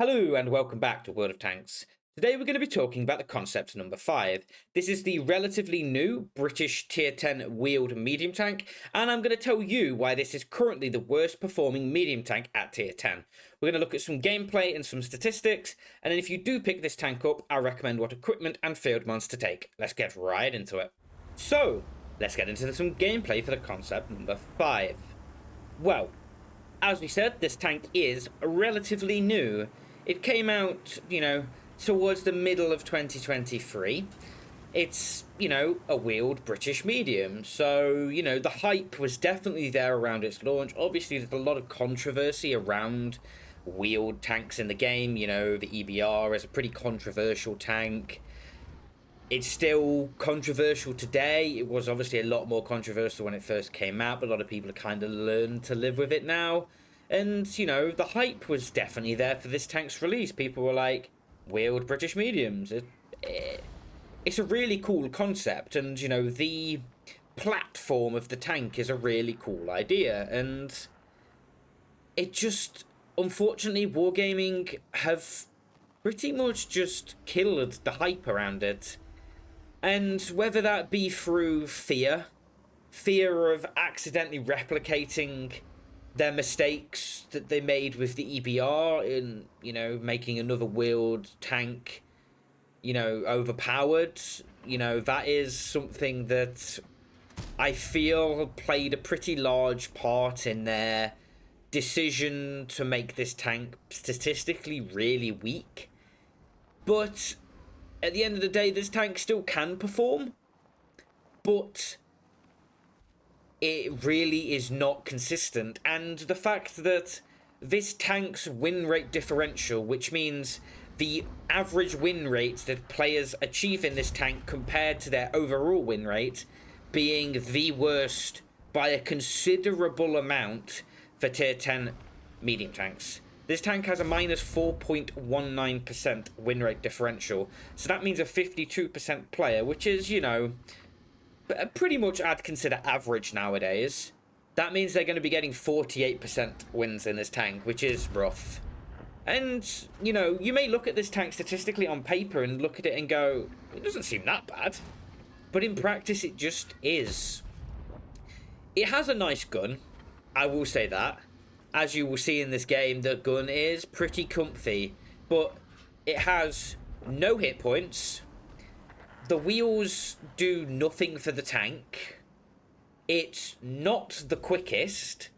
Hello and welcome back to World of Tanks. Today we're going to be talking about the concept number 5. This is the relatively new British tier 10 wheeled medium tank, and I'm going to tell you why this is currently the worst performing medium tank at tier 10. We're going to look at some gameplay and some statistics, and then if you do pick this tank up, I'll recommend what equipment and field mods to take. Let's get right into it. So, let's get into some gameplay for the concept number 5. Well, as we said, this tank is relatively new. It came out, towards the middle of 2023. It's, a wheeled British medium. So, the hype was definitely there around its launch. Obviously, there's a lot of controversy around wheeled tanks in the game. The EBR is a pretty controversial tank. It's still controversial today. It was obviously a lot more controversial when it first came out, but a lot of people have kind of learned to live with it now. And, the hype was definitely there for this tank's release. People were like, wheeled British mediums. It's a really cool concept, and, the platform of the tank is a really cool idea. And it just, unfortunately, Wargaming have pretty much just killed the hype around it. And whether that be through fear of accidentally replicating their mistakes that they made with the EBR in, making another wheeled tank, overpowered, that is something that I feel played a pretty large part in their decision to make this tank statistically really weak. But at the end of the day, this tank still can perform, but it really is not consistent. And the fact that this tank's win rate differential, which means the average win rate that players achieve in this tank compared to their overall win rate, being the worst by a considerable amount for tier 10 medium tanks. This tank has a minus 4.19% win rate differential, so that means a 52% player, which is, pretty much I'd consider average nowadays. That means they're going to be getting 48% wins in this tank, which is rough. And, you may look at this tank statistically on paper and look at it and go, it doesn't seem that bad. But in practice, it just is. It has a nice gun, I will say that. As you will see in this game, the gun is pretty comfy, but it has no hit points. The wheels do nothing for the tank. It's not the quickest.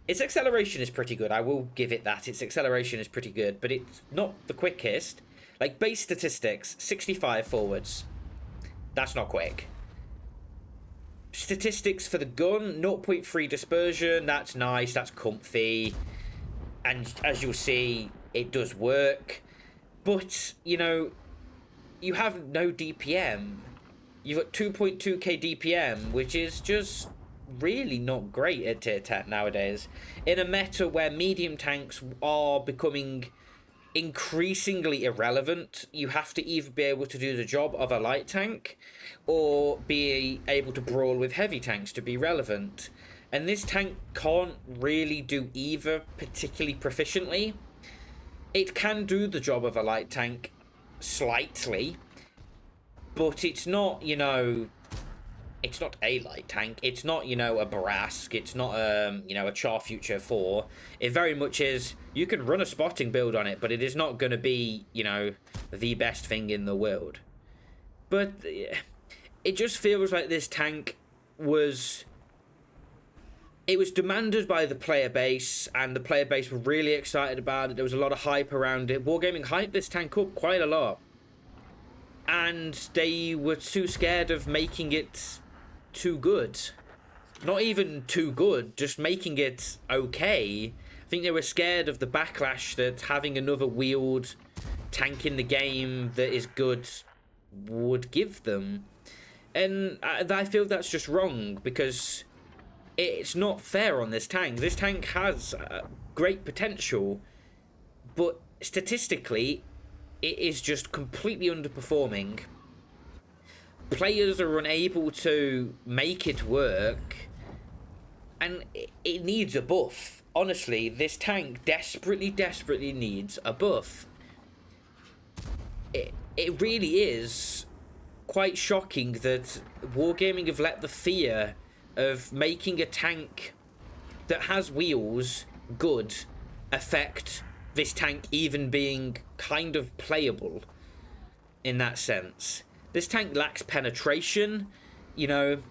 Its acceleration is pretty good, I will give it that. Its acceleration is pretty good, but it's not the quickest. Like, base statistics, 65 forwards. That's not quick. Statistics for the gun, 0.3 dispersion, that's nice, that's comfy. And as you'll see, it does work. But, you have no DPM. You've got 2.2k DPM, which is just really not great at tier 10 nowadays. In a meta where medium tanks are becoming increasingly irrelevant, you have to either be able to do the job of a light tank or be able to brawl with heavy tanks to be relevant. And this tank can't really do either particularly proficiently. It can do the job of a light tank slightly, but it's not, it's not a light tank. It's not, a Barask. It's not, a Char Future 4. It very much is, you can run a spotting build on it, but it is not going to be, the best thing in the world. But it just feels like this tank was... It was demanded by the player base, and the player base were really excited about it. There was a lot of hype around it. Wargaming hyped this tank up quite a lot. And they were too scared of making it too good. Not even too good, just making it okay. I think they were scared of the backlash that having another wheeled tank in the game that is good would give them. And I feel that's just wrong, because it's not fair on this tank. This tank has great potential, but statistically, it is just completely underperforming. Players are unable to make it work, and it needs a buff. honestly, this tank desperately, desperately needs a buff. It really is quite shocking that Wargaming have let the fear of making a tank that has wheels good affect this tank even being kind of playable in that sense. This tank lacks penetration, you know,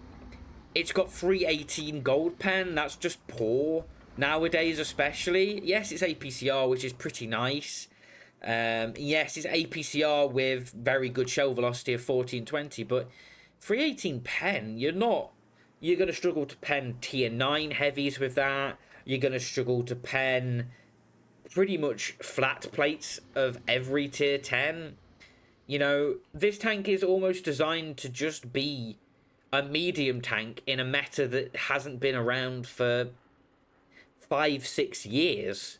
it's got 318 gold pen, that's just poor nowadays, especially. Yes, it's APCR, which is pretty nice. Yes, it's APCR with very good shell velocity of 1420, but 318 pen, you're going to struggle to pen tier 9 heavies with that. You're going to struggle to pen pretty much flat plates of every tier 10. You know, this tank is almost designed to just be a medium tank in a meta that hasn't been around for 5-6 years.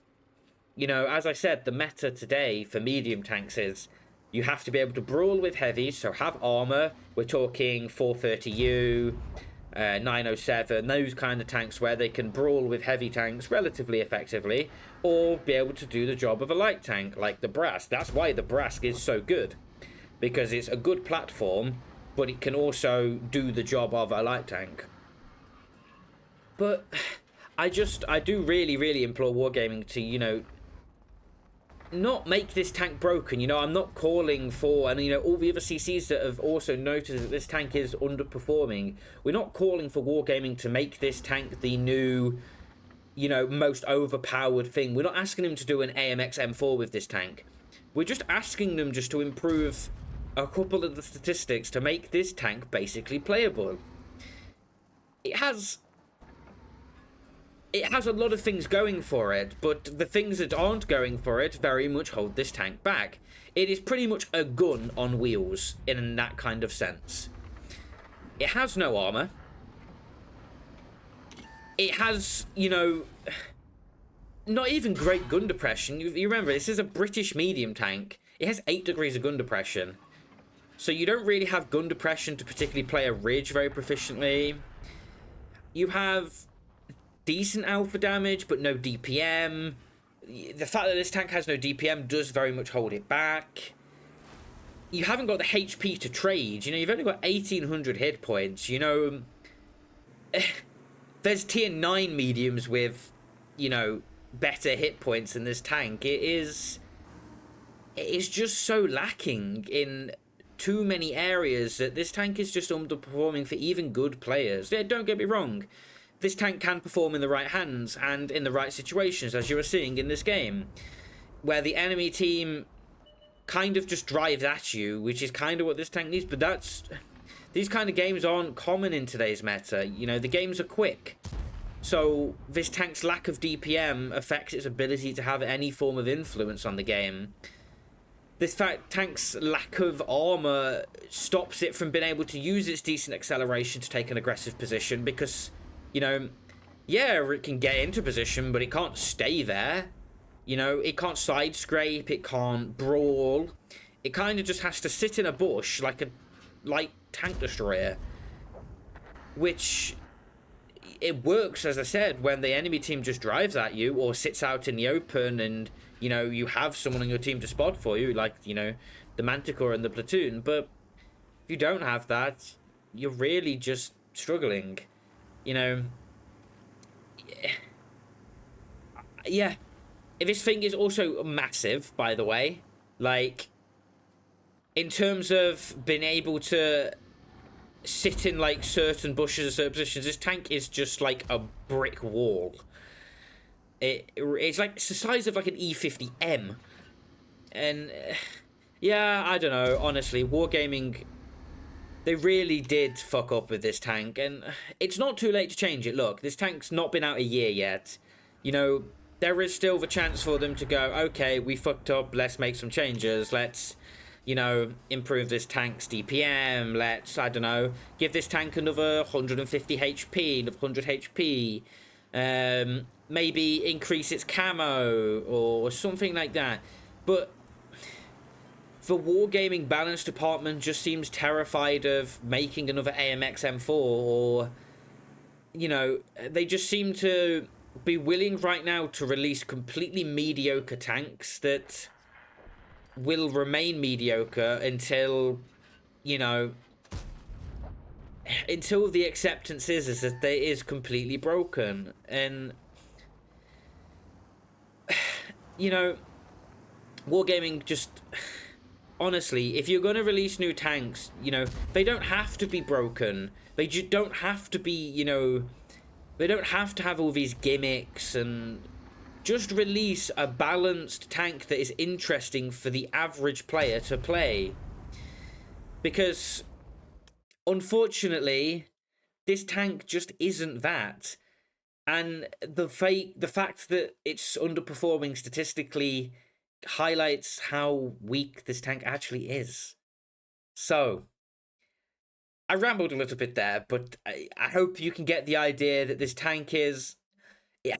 You know, as I said, the meta today for medium tanks is you have to be able to brawl with heavies, so have armor. We're talking 430U, 907, those kind of tanks where they can brawl with heavy tanks relatively effectively, or be able to do the job of a light tank like the Brask. That's why the Brask is so good, because it's a good platform, but it can also do the job of a light tank. But I do really, really implore Wargaming to, you know, not make this tank broken. You know, I'm not calling for, and you know, all the other CCs that have also noticed that this tank is underperforming, we're not calling for Wargaming to make this tank the new, you know, most overpowered thing. We're not asking them to do an AMX M4 with this tank. We're just asking them just to improve a couple of the statistics to make this tank basically playable. It has a lot of things going for it, but the things that aren't going for it very much hold this tank back. It is pretty much a gun on wheels in that kind of sense. It has no armor. It has, you know, not even great gun depression. You remember, this is a British medium tank. It has 8 degrees of gun depression. So you don't really have gun depression to particularly play a ridge very proficiently. You have decent alpha damage, but no DPM. The fact that this tank has no DPM does very much hold it back. You haven't got the HP to trade. You know, you've only got 1800 hit points. You know, there's tier 9 mediums with, you know, better hit points than this tank. It is just so lacking in too many areas that this tank is just underperforming for even good players. Yeah, don't get me wrong. This tank can perform in the right hands and in the right situations, as you are seeing in this game, where the enemy team kind of just drives at you, which is kind of what this tank needs. But these kind of games aren't common in today's meta. You know, the games are quick. So this tank's lack of DPM affects its ability to have any form of influence on the game. This tank's lack of armor stops it from being able to use its decent acceleration to take an aggressive position, because, you know, yeah, it can get into position, but it can't stay there. You know, it can't side scrape, it can't brawl. It kind of just has to sit in a bush like a light tank destroyer. Which, it works, as I said, when the enemy team just drives at you or sits out in the open and, you know, you have someone on your team to spot for you, like, you know, the Manticore and the Platoon. But if you don't have that, you're really just struggling. You know, yeah. This thing is also massive, by the way. Like, in terms of being able to sit in, like, certain bushes or certain positions, this tank is just like a brick wall. It's like, it's the size of like an E50M. And, yeah, I don't know, honestly, Wargaming, they really did fuck up with this tank, and it's not too late to change it. Look, this tank's not been out a year yet. You know, there is still the chance for them to go, okay, we fucked up, let's make some changes, let's, you know, improve this tank's DPM, let's, I don't know, give this tank another 150 HP, another 100 HP, maybe increase its camo, or something like that. But the Wargaming balance department just seems terrified of making another AMX M4, or, you know, they just seem to be willing right now to release completely mediocre tanks that will remain mediocre until, you know, until the acceptance is that it is completely broken. And, you know, Wargaming just... Honestly, if you're going to release new tanks, you know, they don't have to be broken. They just don't have to be, you know... They don't have to have all these gimmicks, and just release a balanced tank that is interesting for the average player to play. Because, unfortunately, this tank just isn't that. And the fact that it's underperforming statistically highlights how weak this tank actually is. So, I rambled a little bit there, but I hope you can get the idea that this tank it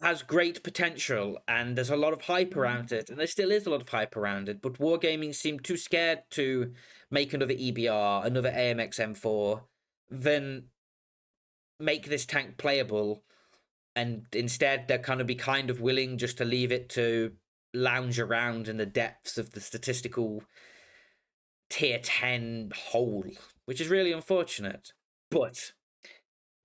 has great potential, and there's a lot of hype around it, and there still is a lot of hype around it, but Wargaming seemed too scared to make another EBR, another AMX M4, than make this tank playable, and instead they're kind of willing just to leave it to lounge around in the depths of the statistical tier 10 hole, which is really unfortunate. But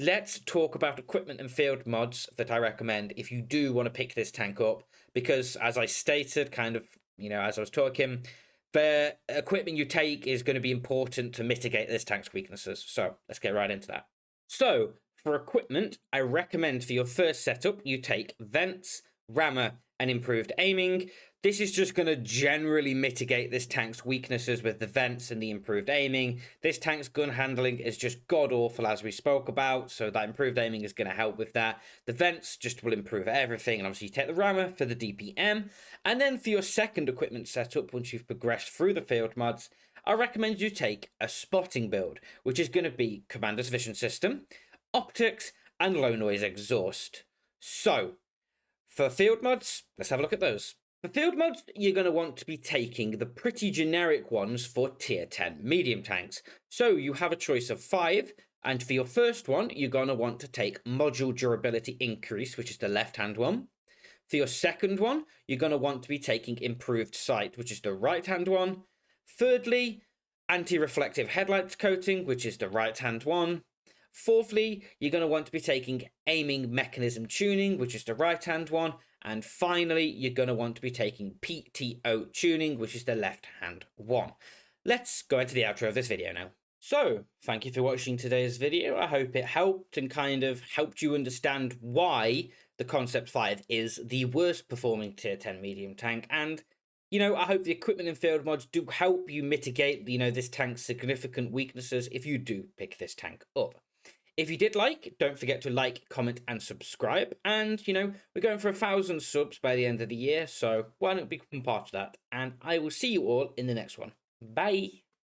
let's talk about equipment and field mods that I recommend if you do want to pick this tank up, because as I stated, kind of, you know, as I was talking, the equipment you take is going to be important to mitigate this tank's weaknesses. So let's get right into that. So for equipment, I recommend for your first setup, you take vents, rammer, and improved aiming. This is just going to generally mitigate this tank's weaknesses with the vents and the improved aiming. This tank's gun handling is just god-awful, as we spoke about, so that improved aiming is going to help with that. The vents just will improve everything, and obviously you take the rammer for the DPM. And then for your second equipment setup, once you've progressed through the field mods, I recommend you take a spotting build, which is going to be Commander's Vision System, optics, and low noise exhaust. So, for field mods, let's have a look at those. For field mods, you're going to want to be taking the pretty generic ones for tier 10 medium tanks. So you have a choice of 5, and for your first one, you're going to want to take module durability increase, which is the left-hand one. For your second one, you're going to want to be taking improved sight, which is the right-hand one. Thirdly, anti-reflective headlights coating, which is the right-hand one. Fourthly, you're going to want to be taking aiming mechanism tuning, which is the right-hand one. And finally, you're going to want to be taking PTO tuning, which is the left-hand one. Let's go into the outro of this video now. So, thank you for watching today's video. I hope it helped and kind of helped you understand why the Concept 5 is the worst performing tier 10 medium tank. And, you know, I hope the equipment and field mods do help you mitigate, you know, this tank's significant weaknesses if you do pick this tank up. If you did like, don't forget to like, comment, and subscribe. And, you know, we're going for 1,000 subs by the end of the year, so why not become part of that? And I will see you all in the next one. Bye!